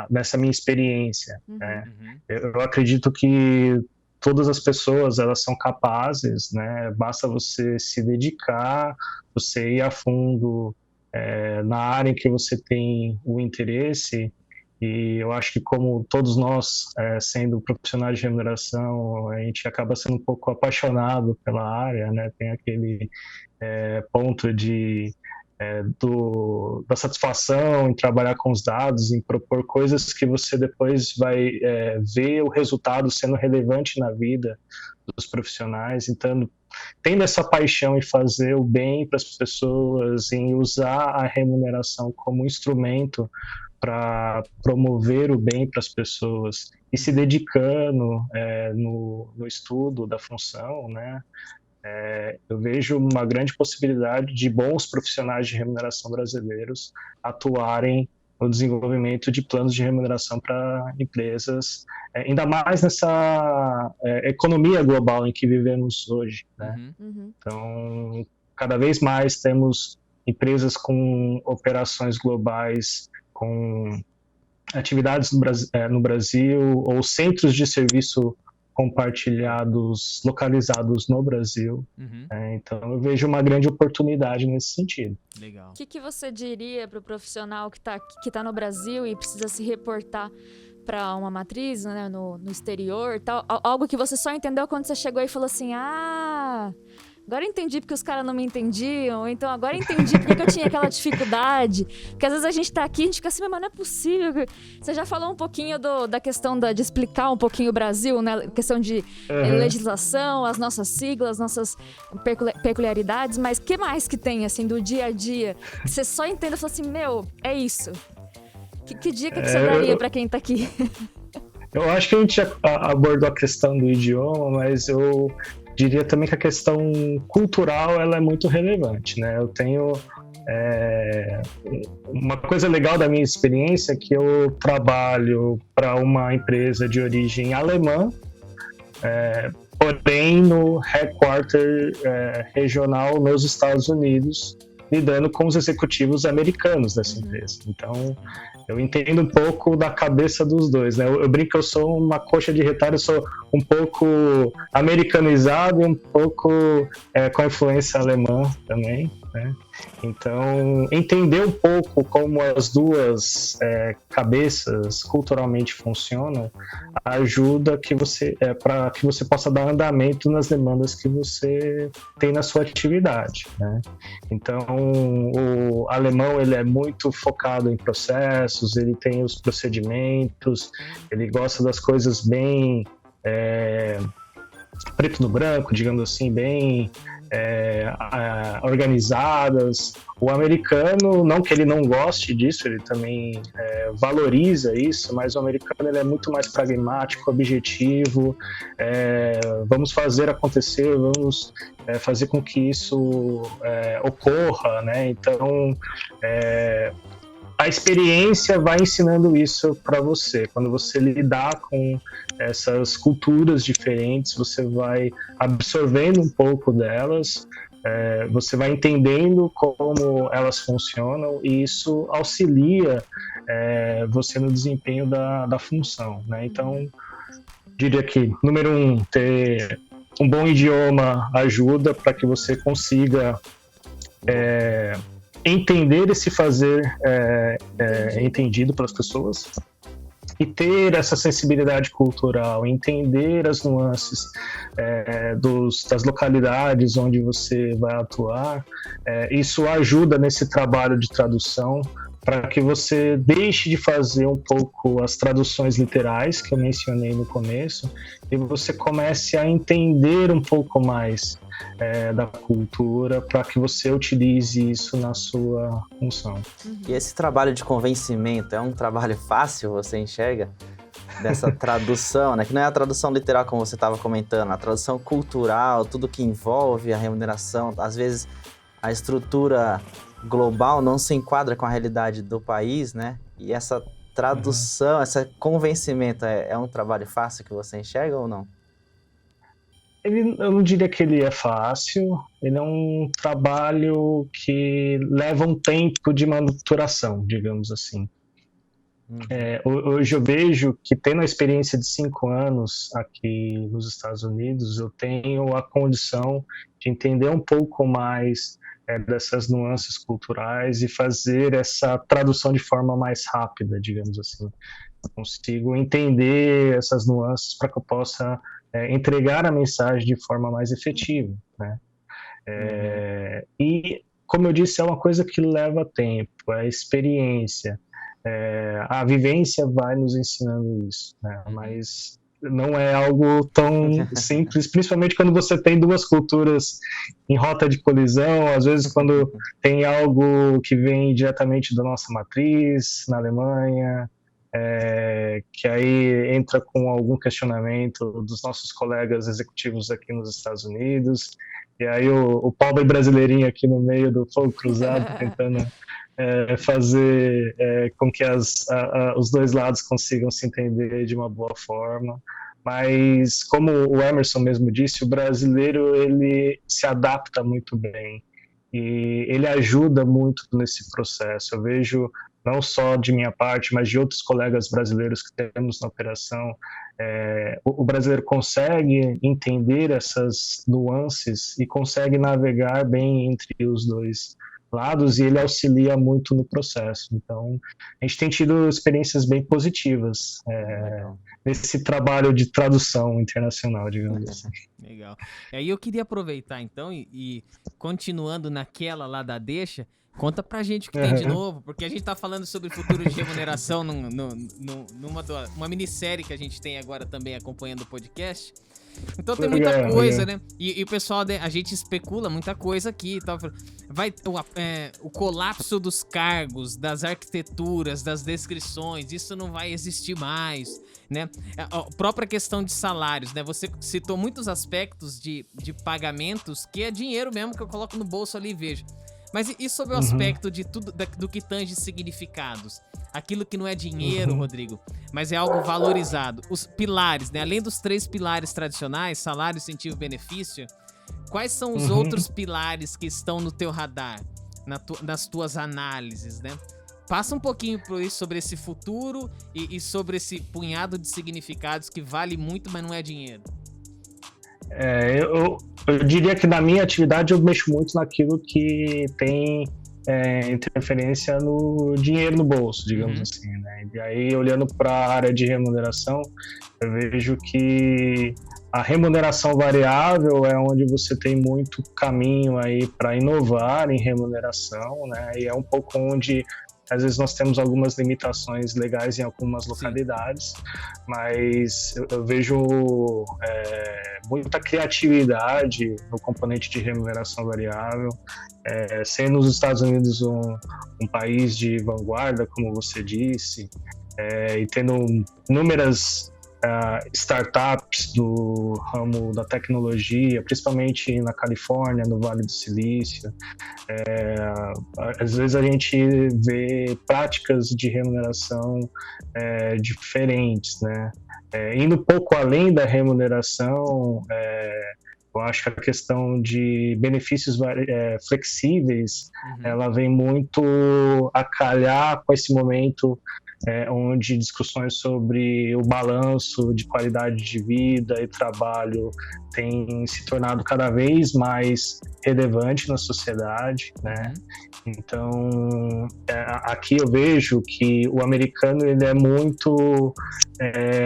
nessa minha experiência. Né? Eu acredito que todas as pessoas, elas são capazes, né? Basta você se dedicar, você ir a fundo na área em que você tem o interesse. E eu acho que, como todos nós, sendo profissionais de remuneração, a gente acaba sendo um pouco apaixonado pela área, né? Tem aquele ponto da satisfação em trabalhar com os dados, em propor coisas que você depois vai ver o resultado sendo relevante na vida dos profissionais. Então, tendo essa paixão em fazer o bem para as pessoas, em usar a remuneração como instrumento para promover o bem para as pessoas e se dedicando no estudo da função, né? Eu vejo uma grande possibilidade de bons profissionais de remuneração brasileiros atuarem no desenvolvimento de planos de remuneração para empresas, ainda mais nessa economia global em que vivemos hoje, né? Então, cada vez mais temos empresas com operações globais, com atividades no Brasil, ou centros de serviço compartilhados, localizados no Brasil. Então, eu vejo uma grande oportunidade nesse sentido. Legal. O que você diria para o profissional que tá no Brasil e precisa se reportar para uma matriz, né, no exterior, tal, algo que você só entendeu quando você chegou e falou assim, agora eu entendi porque os caras não me entendiam, então agora eu entendi porque eu tinha aquela dificuldade. Porque às vezes a gente tá aqui e a gente fica assim, mas não é possível. Você já falou um pouquinho da questão de explicar um pouquinho o Brasil, né? Questão de legislação, as nossas siglas, nossas peculiaridades, mas o que mais que tem, assim, do dia a dia? Que você só entende e fala assim, é isso. Que dica que você daria para quem tá aqui? Eu acho que a gente já abordou a questão do idioma, mas eu diria também que a questão cultural ela é muito relevante, né? Eu tenho uma coisa legal da minha experiência é que eu trabalho para uma empresa de origem alemã, porém no headquarter regional nos Estados Unidos, lidando com os executivos americanos dessa empresa. Então, eu entendo um pouco da cabeça dos dois, né? Eu brinco que eu sou uma coxa de retalho, eu sou um pouco americanizado e um pouco com a influência alemã também, né? Então, entender um pouco como as duas cabeças culturalmente funcionam ajuda para que você possa dar andamento nas demandas que você tem na sua atividade, né? Então, o alemão ele é muito focado em processos, ele tem os procedimentos, ele gosta das coisas bem preto no branco, digamos assim, bem organizadas. O americano, não que ele não goste disso, ele também valoriza isso, mas o americano ele é muito mais pragmático, objetivo, vamos fazer acontecer, vamos fazer com que isso ocorra, né? Então, a experiência vai ensinando isso para você. Quando você lidar com essas culturas diferentes, você vai absorvendo um pouco delas, você vai entendendo como elas funcionam e isso auxilia você no desempenho da função, né? Então, diria que, número 1, ter um bom idioma ajuda para que você consiga entender e se fazer entendido pelas pessoas e ter essa sensibilidade cultural, entender as nuances das localidades onde você vai atuar, isso ajuda nesse trabalho de tradução para que você deixe de fazer um pouco as traduções literais que eu mencionei no começo e você comece a entender um pouco mais da cultura para que você utilize isso na sua função. E esse trabalho de convencimento é um trabalho fácil, você enxerga? Dessa tradução, né? Que não é a tradução literal como você estava comentando, a tradução cultural, tudo que envolve a remuneração. Às vezes a estrutura global não se enquadra com a realidade do país, né? E essa tradução, esse convencimento é um trabalho fácil que você enxerga ou não? Eu não diria que ele é fácil, ele é um trabalho que leva um tempo de maturação, digamos assim. Hoje eu vejo que, tendo a experiência de 5 anos aqui nos Estados Unidos, eu tenho a condição de entender um pouco mais dessas nuances culturais e fazer essa tradução de forma mais rápida, digamos assim. Eu consigo entender essas nuances para que eu possa entregar a mensagem de forma mais efetiva, né? E, como eu disse, é uma coisa que leva tempo, a experiência, a vivência vai nos ensinando isso, né? Mas não é algo tão simples, principalmente quando você tem duas culturas em rota de colisão, às vezes quando tem algo que vem diretamente da nossa matriz, na Alemanha, que aí entra com algum questionamento dos nossos colegas executivos aqui nos Estados Unidos, e aí o pobre brasileirinho aqui no meio do fogo cruzado tentando fazer com que os dois lados consigam se entender de uma boa forma. Mas, como o Emerson mesmo disse, o brasileiro ele se adapta muito bem e ele ajuda muito nesse processo. Eu vejo, não só de minha parte, mas de outros colegas brasileiros que temos na operação, o brasileiro consegue entender essas nuances e consegue navegar bem entre os dois lados, e ele auxilia muito no processo. Então, a gente tem tido experiências bem positivas nesse trabalho de tradução internacional, digamos assim. Legal. E aí eu queria aproveitar, então, e continuando naquela lá da deixa, conta pra gente o que tem de novo, porque a gente tá falando sobre futuro de remuneração numa minissérie que a gente tem agora também acompanhando o podcast. Então tem muita coisa, né? E o pessoal, a gente especula muita coisa aqui e tal. Vai o colapso dos cargos, das arquiteturas, das descrições, isso não vai existir mais, né? A própria questão de salários, né? Você citou muitos aspectos de pagamentos que é dinheiro mesmo que eu coloco no bolso ali e vejo. Mas e sobre o aspecto de tudo do que tange significados? Aquilo que não é dinheiro, Rodrigo, mas é algo valorizado. Os pilares, né? Além dos 3 pilares tradicionais, salário, incentivo e benefício, quais são os outros pilares que estão no teu radar, nas tuas análises, né? Passa um pouquinho sobre esse futuro e sobre esse punhado de significados que vale muito, mas não é dinheiro. Eu diria que na minha atividade eu mexo muito naquilo que tem interferência no dinheiro no bolso, digamos assim, né? E aí, olhando para a área de remuneração, eu vejo que a remuneração variável é onde você tem muito caminho aí para inovar em remuneração, né? E é um pouco onde às vezes nós temos algumas limitações legais em algumas localidades, mas eu vejo muita criatividade no componente de remuneração variável, sendo os Estados Unidos um país de vanguarda, como você disse, e tendo inúmeras startups do ramo da tecnologia, principalmente na Califórnia, no Vale do Silício. Às vezes a gente vê práticas de remuneração diferentes, né? Indo um pouco além da remuneração, eu acho que a questão de benefícios flexíveis, ela vem muito a calhar com esse momento onde discussões sobre o balanço de qualidade de vida e trabalho têm se tornado cada vez mais relevante na sociedade, né? Então, aqui eu vejo que o americano ele é muito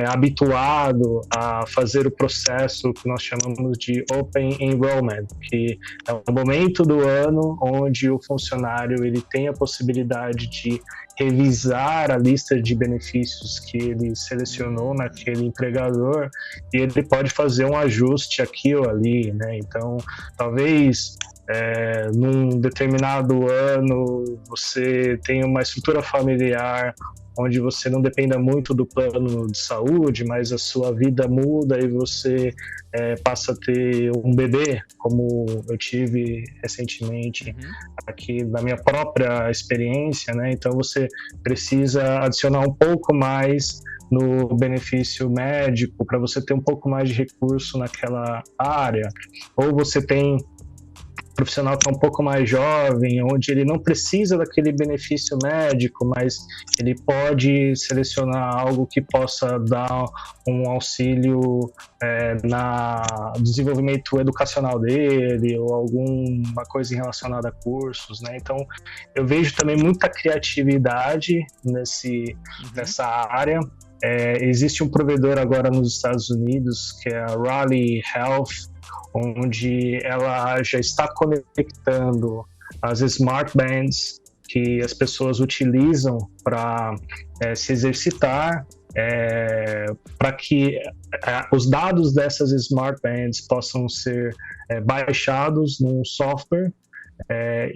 habituado a fazer o processo que nós chamamos de Open Enrollment, que é um momento do ano onde o funcionário ele tem a possibilidade de revisar a lista de benefícios que ele selecionou naquele empregador e ele pode fazer um ajuste aqui ou ali, né? Então, talvez num determinado ano você tenha uma estrutura familiar onde você não dependa muito do plano de saúde, mas a sua vida muda e você passa a ter um bebê, como eu tive recentemente aqui na minha própria experiência, né? Então você precisa adicionar um pouco mais no benefício médico para você ter um pouco mais de recurso naquela área, ou você tem profissional que é um pouco mais jovem, onde ele não precisa daquele benefício médico, mas ele pode selecionar algo que possa dar um auxílio no desenvolvimento educacional dele, ou alguma coisa relacionada a cursos, né? Então, eu vejo também muita criatividade nessa área. Existe um provedor agora nos Estados Unidos, que é a Raleigh Health, onde ela já está conectando as smart bands que as pessoas utilizam para se exercitar para que os dados dessas smart bands possam ser baixados num software,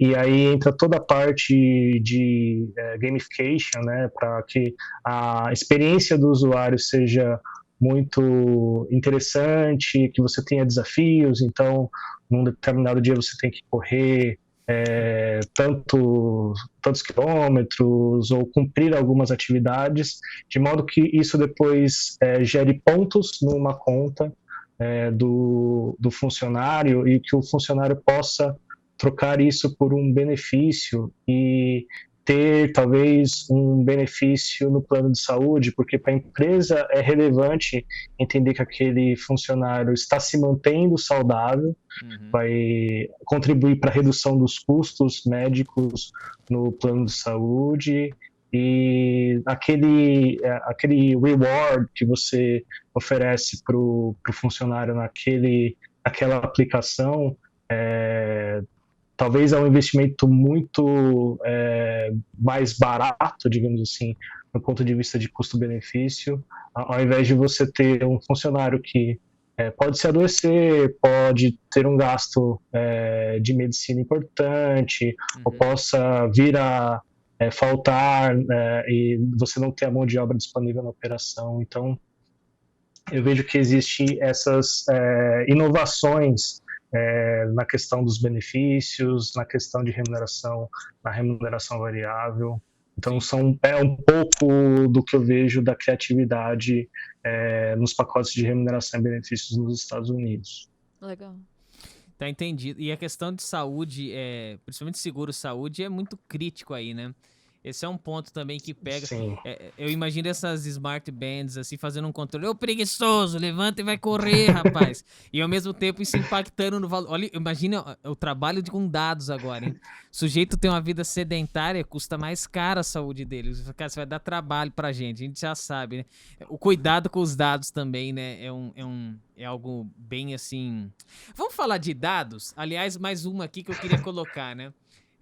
e aí entra toda a parte de gamification, né, para que a experiência do usuário seja muito interessante, que você tenha desafios. Então, num determinado dia você tem que correr tantos quilômetros ou cumprir algumas atividades, de modo que isso depois gere pontos numa conta do funcionário, e que o funcionário possa trocar isso por um benefício e ter talvez um benefício no plano de saúde, porque para a empresa é relevante entender que aquele funcionário está se mantendo saudável, vai contribuir para a redução dos custos médicos no plano de saúde, e aquele reward que você oferece para o funcionário naquela aplicação, talvez é um investimento muito mais barato, digamos assim, do ponto de vista de custo-benefício, ao invés de você ter um funcionário que pode se adoecer, pode ter um gasto de medicina importante, ou possa vir a faltar, e você não ter a mão de obra disponível na operação. Então, eu vejo que existem essas inovações na questão dos benefícios, na questão de remuneração, na remuneração variável. Então, é um pouco do que eu vejo da criatividade nos pacotes de remuneração e benefícios nos Estados Unidos. Legal. Tá entendido. E a questão de saúde, principalmente seguro-saúde, é muito crítico aí, né? Esse é um ponto também que pega. Eu imagino essas smart bands assim, fazendo um controle. Ô, preguiçoso, levanta e vai correr, rapaz. E ao mesmo tempo isso impactando no valor. Olha, imagina o trabalho com dados agora, hein? O sujeito tem uma vida sedentária, custa mais cara a saúde dele. Cara, você vai dar trabalho pra gente, a gente já sabe, né? O cuidado com os dados também, né? É algo bem assim. Vamos falar de dados? Aliás, mais uma aqui que eu queria colocar, né?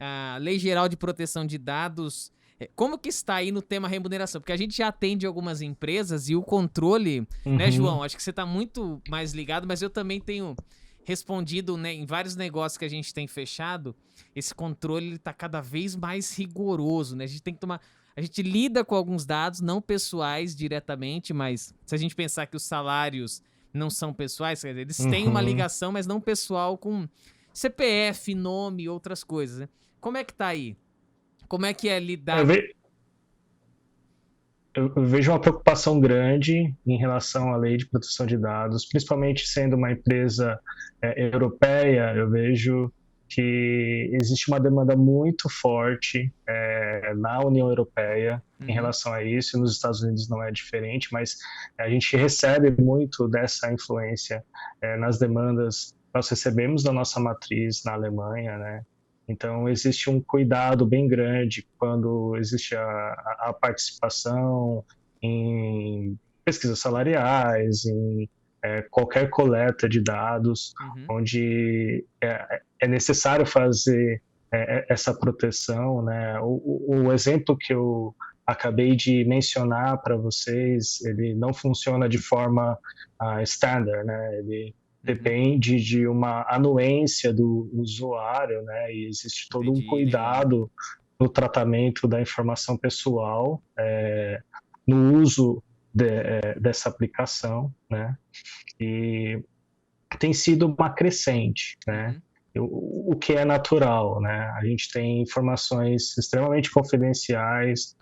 A Lei Geral de Proteção de Dados, como que está aí no tema remuneração? Porque a gente já atende algumas empresas e o controle, né, João? Acho que você está muito mais ligado, mas eu também tenho respondido, né, em vários negócios que a gente tem fechado, esse controle está cada vez mais rigoroso, né? A gente tem que tomar... A gente lida com alguns dados, não pessoais diretamente, mas se a gente pensar que os salários não são pessoais, quer dizer, eles têm uma ligação, mas não pessoal, com CPF, nome e outras coisas, né? Como é que tá aí? Como é que é lidar? Eu vejo uma preocupação grande em relação à lei de proteção de dados, principalmente sendo uma empresa europeia. Eu vejo que existe uma demanda muito forte na União Europeia em relação a isso, e nos Estados Unidos não é diferente, mas a gente recebe muito dessa influência nas demandas que nós recebemos da nossa matriz na Alemanha, né? Então, existe um cuidado bem grande quando existe a participação em pesquisas salariais, em qualquer coleta de dados, onde é necessário fazer essa proteção, né? O exemplo que eu acabei de mencionar para vocês, ele não funciona de forma standard, né? Ele depende de uma anuência do usuário, né? E existe todo um cuidado no tratamento da informação pessoal, no uso dessa aplicação, né? E tem sido uma crescente, né? O que é natural, né? A gente tem informações extremamente confidenciais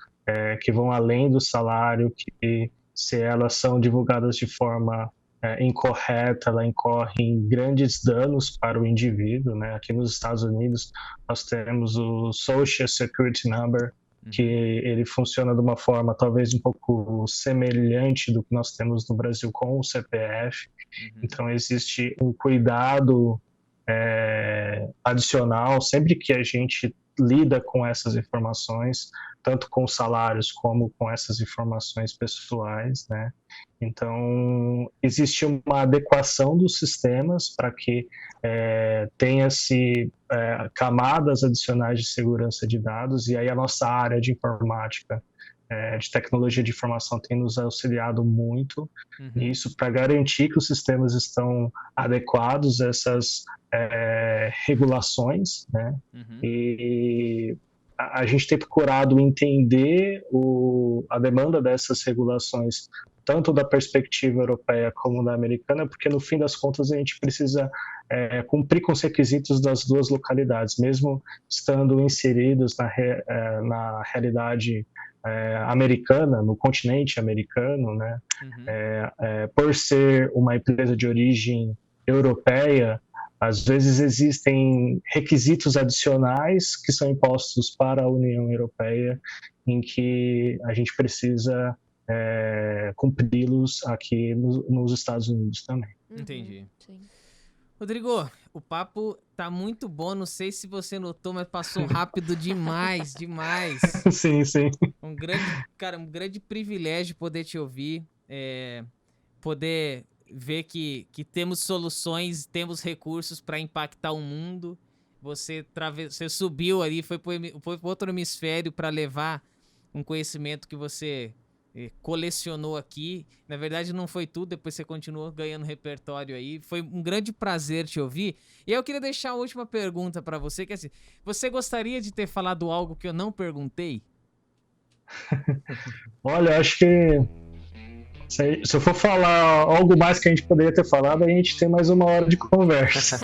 que vão além do salário, que se elas são divulgadas de forma incorreta, ela incorre em grandes danos para o indivíduo, né? Aqui nos Estados Unidos nós temos o Social Security Number, que ele funciona de uma forma talvez um pouco semelhante do que nós temos no Brasil com o CPF. Então existe um cuidado adicional sempre que a gente lida com essas informações, tanto com salários como com essas informações pessoais, né? Então, existe uma adequação dos sistemas para que tenha-se camadas adicionais de segurança de dados, e aí a nossa área de informática de tecnologia de informação tem nos auxiliado muito nisso, para garantir que os sistemas estão adequados a essas regulações, né? E a gente tem procurado entender a demanda dessas regulações, tanto da perspectiva europeia como da americana, porque no fim das contas a gente precisa cumprir com os requisitos das duas localidades, mesmo estando inseridos na realidade americana, no continente americano, né? Por ser uma empresa de origem europeia, às vezes existem requisitos adicionais que são impostos para a União Europeia, em que a gente precisa cumpri-los aqui nos Estados Unidos também. Entendi. Sim. Rodrigo, o papo tá muito bom, não sei se você notou, mas passou rápido demais. Sim. Um grande privilégio poder te ouvir, poder ver que temos soluções, temos recursos para impactar o mundo. Você subiu ali, foi para outro hemisfério para levar um conhecimento que você colecionou aqui. Na verdade não foi tudo, depois você continuou ganhando repertório aí. Foi um grande prazer te ouvir. E eu queria deixar a última pergunta para você, que é assim, você gostaria de ter falado algo que eu não perguntei? Olha, acho que se eu for falar algo mais que a gente poderia ter falado, a gente tem mais 1 hora de conversa.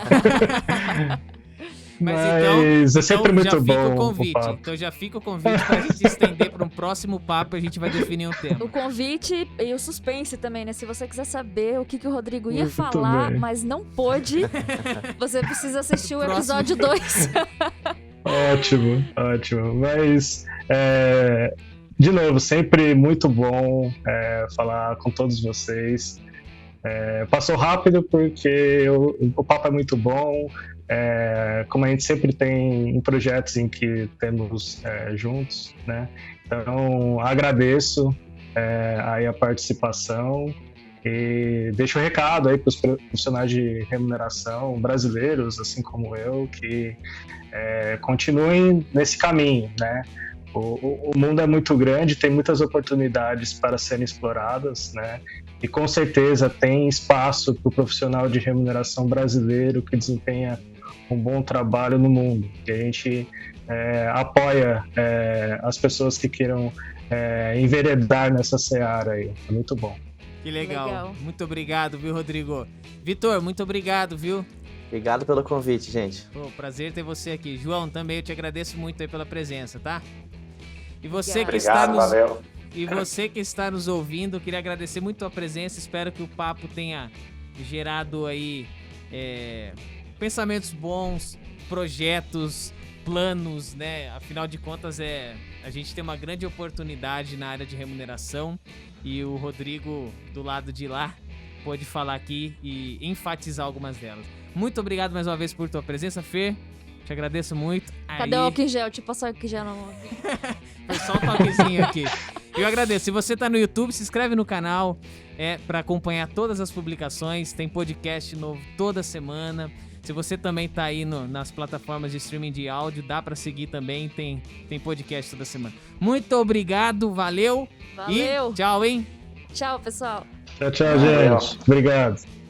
Mas é sempre muito bom. Então já fica o convite pra gente estender para um próximo papo, a gente vai definir um tema. O convite e o suspense também, né? Se você quiser saber o que o Rodrigo ia falar, mas não pôde, você precisa assistir o episódio 2. Ótimo. Mas, de novo, sempre muito bom falar com todos vocês. Passou rápido porque o papo é muito bom. Como a gente sempre tem em projetos em que temos juntos, né? Então agradeço aí a participação e deixo um recado aí para os profissionais de remuneração brasileiros, assim como eu, que continuem nesse caminho, né? O mundo é muito grande, tem muitas oportunidades para serem exploradas, né? E com certeza tem espaço para o profissional de remuneração brasileiro que desempenha um bom trabalho no mundo. E a gente apoia as pessoas que queiram enveredar nessa seara aí. É muito bom. Que legal. Muito obrigado, viu, Rodrigo? Vitor, muito obrigado, viu? Obrigado pelo convite, gente. Pô, prazer ter você aqui. João, também eu te agradeço muito aí pela presença, tá? E você que está nos ouvindo, eu queria agradecer muito a presença. Espero que o papo tenha gerado aí pensamentos bons, projetos, planos, né? Afinal de contas, a gente tem uma grande oportunidade na área de remuneração e o Rodrigo, do lado de lá, pôde falar aqui e enfatizar algumas delas. Muito obrigado mais uma vez por tua presença, Fê. Te agradeço muito. Cadê o álcool em gel? Deixa eu passar o álcool em gel na mão. Foi só um toquezinho aqui. Eu agradeço. Se você tá no YouTube, se inscreve no canal para acompanhar todas as publicações. Tem podcast novo toda semana. Se você também tá aí nas plataformas de streaming de áudio, dá para seguir também. Tem podcast toda semana. Muito obrigado, valeu. E tchau, hein? Tchau, pessoal. Tchau, gente. Obrigado.